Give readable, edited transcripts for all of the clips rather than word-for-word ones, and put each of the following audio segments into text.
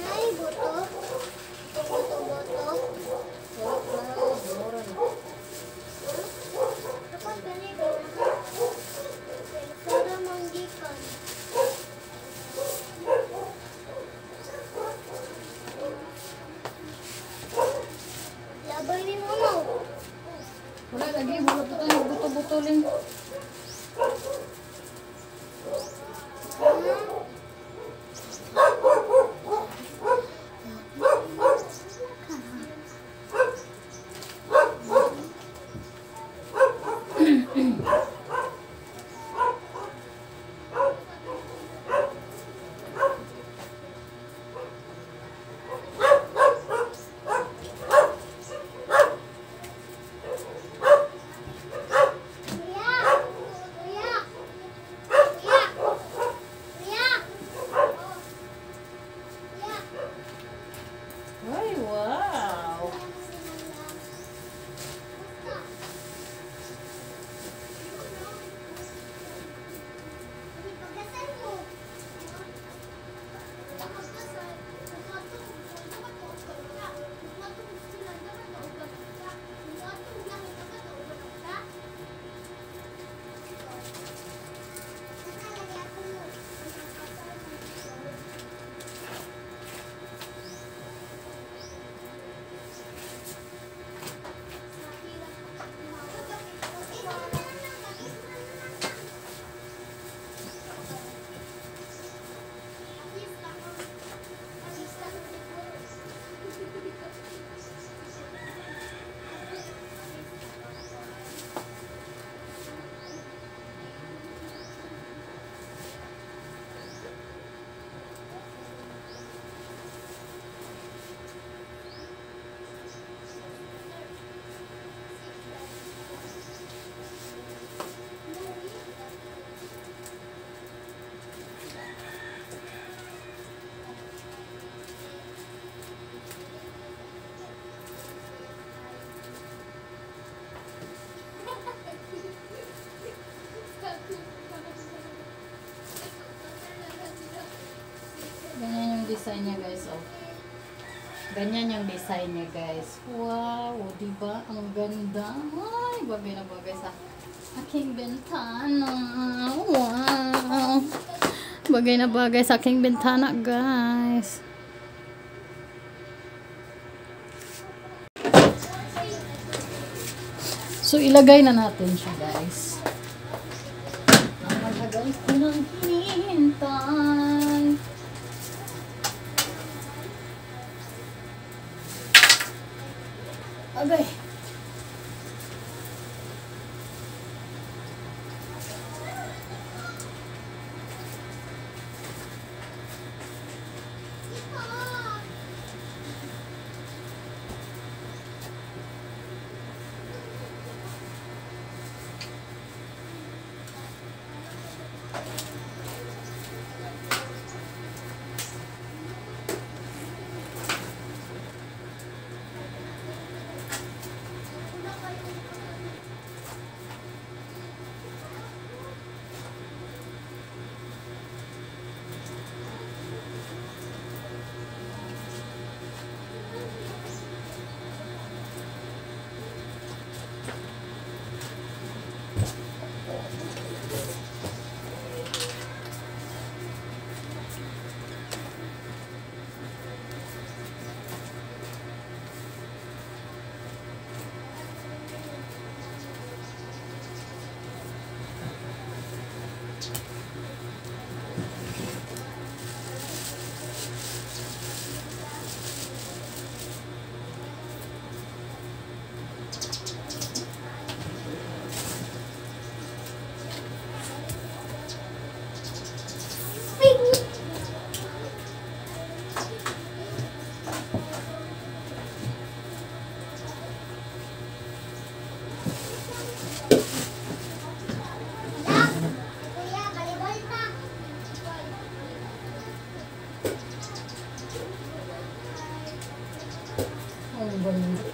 Nay, buto. Buto-buto. Dapat ganito na. Para manggikan. lagi. Wala po tayo buto-butolin. Ay, wow! Ganyan yung design niya, guys. Oh. Ganyan yung design niya, guys. Wow, diba? Ang ganda. Ay, bagay na bagay sa aking bintana. Wow. Bagay na bagay sa aking bintana, guys. So, ilagay na natin siya, guys. Ang matagal ko nang hinihintay. Agay.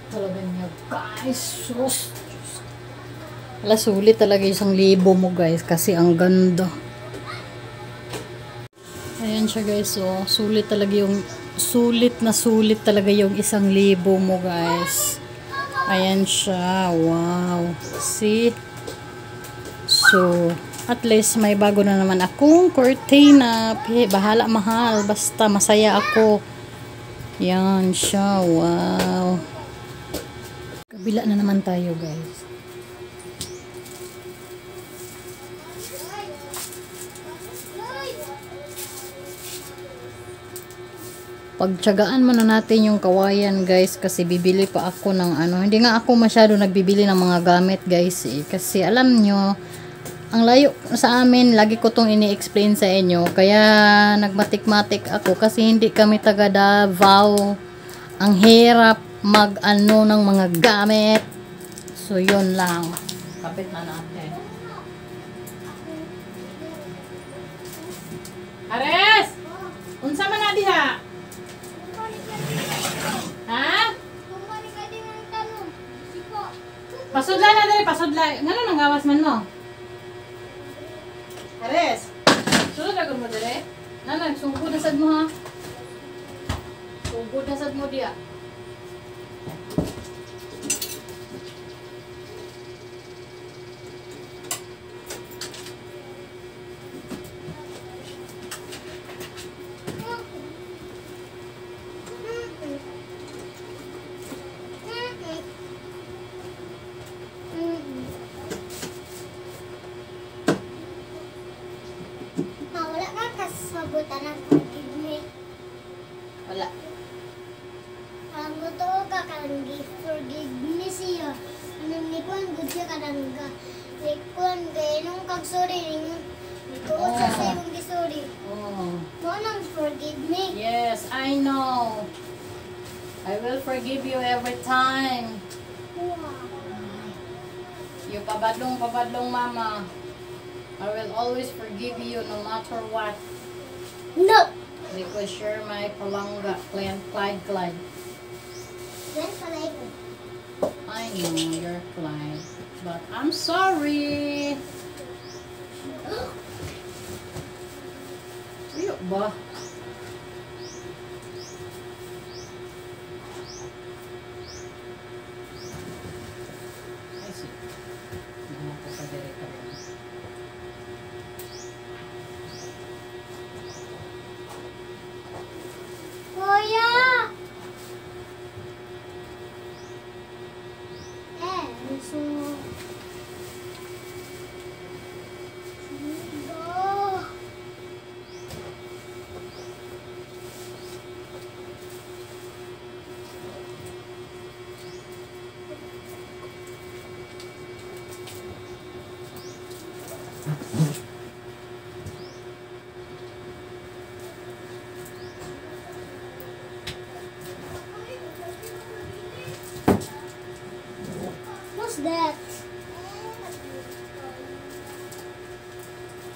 Talaga niya, guys. Sus. Wala, sulit talaga 1,000 mo, guys, kasi ang ganda. Ayan siya, guys. So, sulit talaga yung sulit talaga yung 1,000 mo, guys. Ayan siya. Wow. See? So, at least may bago na naman akong cortina. Bahala, mahal. Basta masaya ako. Yan siya. Wow. Kabila na naman tayo, guys. Pagtiyagaan muna natin yung kawayan guys kasi bibili pa ako ng ano. Hindi nga ako masyado nagbibili ng mga gamit guys eh. Kasi alam nyo, ang layo sa amin, lagi ko tong ini-explain sa inyo. Kaya nagmatik-matik ako kasi hindi kami taga Davao. Ang hirap mag-ano ng mga gamit. So yun lang. Kapit na natin. Ares! Unsa man na diha? Ha? Pasudla na dali, pasudla. Ngano nang gawas man mo? Ares. Sulod ako mo dali. Nana, sugod na sad mo ha. Sugod na sad mo diha. Wala ka kasabutan ng forgive me. Wala. Ang totoo ka karang forgive me siya. Anong nikuan good siya karangga. Nikuan kay nung kag-sorry ninyo. Nikuan sa sayong gisori. Oh. Mo nang forgive me. Yes, I know. I will forgive you every time. Wow. You pabadlong mama. I will always forgive you no matter what. No! Because you're my palangga, Clyde. Then palay ko. I know you're Clyde. But I'm sorry. Iyo ba? I see. Nakakapadiri ka rin. Kuya! So... Oh. What's that?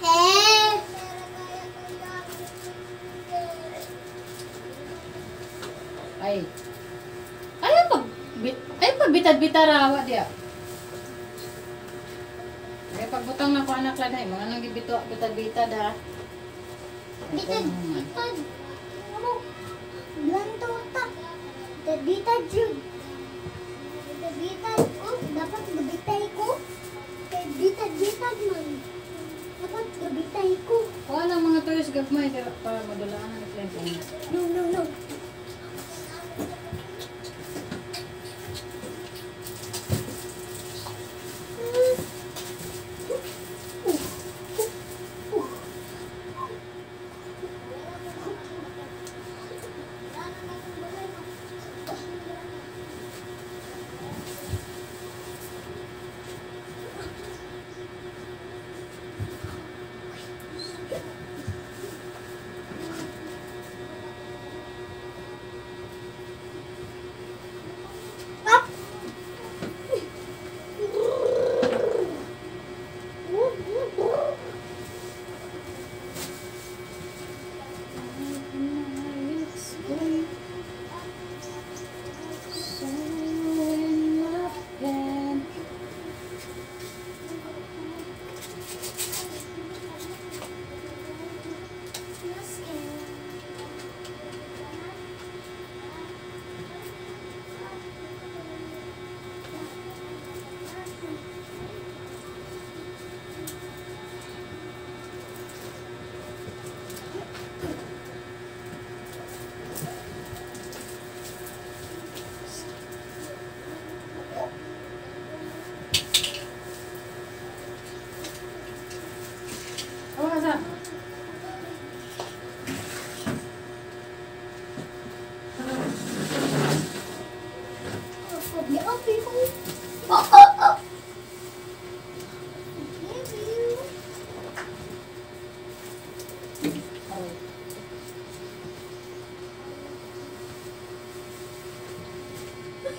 Hey! Ay pagbitad-bitarawa diya. Ay pagbutang na ko anak lang ay mga nang gibito bitad-bitad ha. Bitad, bitad. Ano? Blanto ta. Bitad, bitad yun. Bitad, bitad. Oh, dapat gabitay ko. Kaya bitad, bitad man. Dapat gabitay ko. Kuha ng mga tuyos gagmay para madulaan ang kliyente. No, no, no.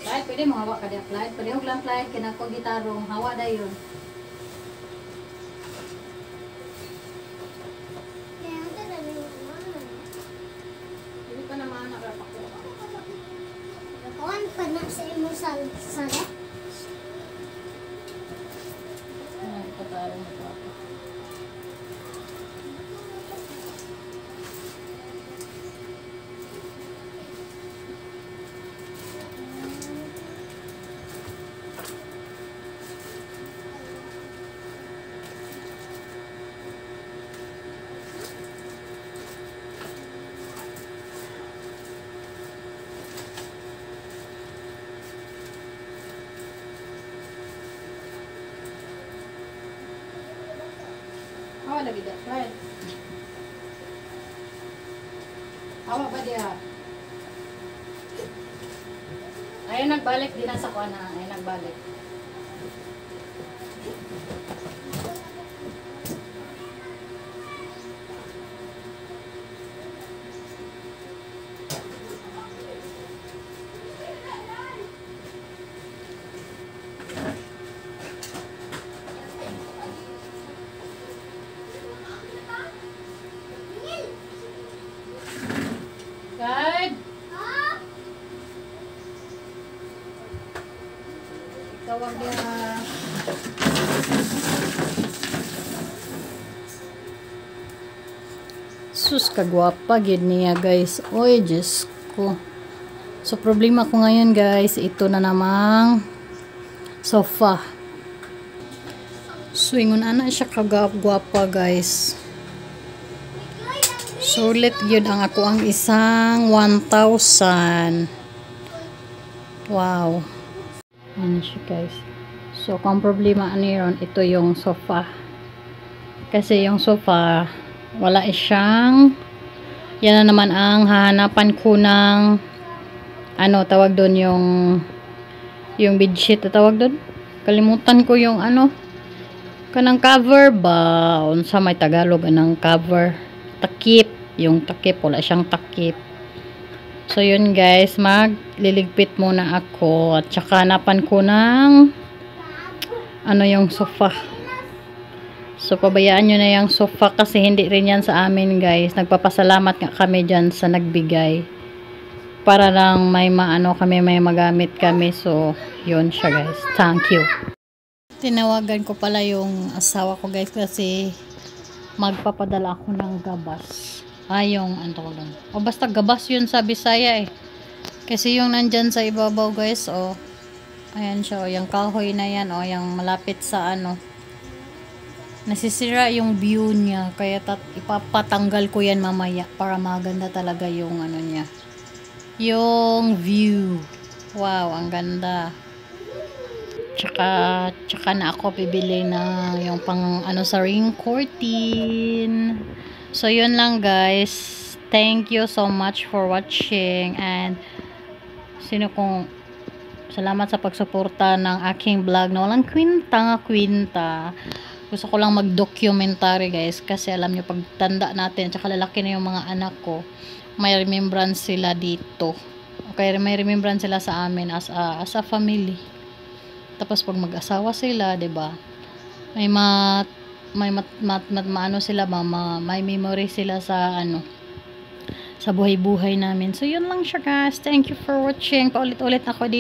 Flight, pwede mo hawa ka diya flight. Pwede huwag lang flight, kinako gitarong, hawa da yun. Kaya ang tagal yung naman. Hindi ka naman nakapakuha. Kawan pa na sa imo salat. Ay, patarong ito ako. Hawa lagi dia, flight. Hawa ba dia? Ay nagbalik din sa kuan na, ay nagbalik. Guide. Tawag dia. Sus kagwapa gid niya guys. Oy, Diyos ko. So problema ko ngayon guys, ito na namang sofa. So ingon ana siya kagwapa guys. Sulit yun ang ako ang isang 1,000. Wow. Ano siya guys. So kung problema ano yun, ito yung sofa. Kasi yung sofa, wala siyang, yan na naman ang hahanapan ko ng, ano tawag doon, yung bedsheet na tawag doon. Kalimutan ko yung ano, kanang cover ba, unsa may Tagalog anang cover, takip. Yung takip, wala siyang takip. So yun guys, magliligpit muna ako at saka hanapan ko ng ano yung sofa. So pabayaan nyo na yung sofa kasi hindi rin yan sa amin guys. Nagpapasalamat nga kami dyan sa nagbigay para lang may maano kami, may magamit kami. So yun siya guys, thank you. Tinawagan ko pala yung asawa ko guys kasi magpapadala ako ng gabas. Yung ano ko lang. O basta gabas yun sa Bisaya eh. Kasi yung nandyan sa ibabaw guys, o. Ayan siya, o. Yung kahoy na yan, o. Yung malapit sa ano. Nasisira yung view niya. Kaya ipapatanggal ko yan mamaya para maganda talaga yung ano niya. Yung view. Wow, ang ganda. Tsaka na ako bibili na yung pang ano sa ring curtain. So yun lang guys. Thank you so much for watching and salamat sa pagsuporta ng aking vlog na walang kwenta. Gusto ko lang mag-documentary guys kasi alam nyo pagtanda natin tsaka lalaki na yung mga anak ko, may remembrance sila dito. Okay, may remembrance sila sa amin as a family. Tapos pag mag-asawa sila, 'di ba? Maano sila may memory sila sa ano sa buhay-buhay namin. So yun lang siya guys. Thank you for watching. Paulit-ulit ako dito.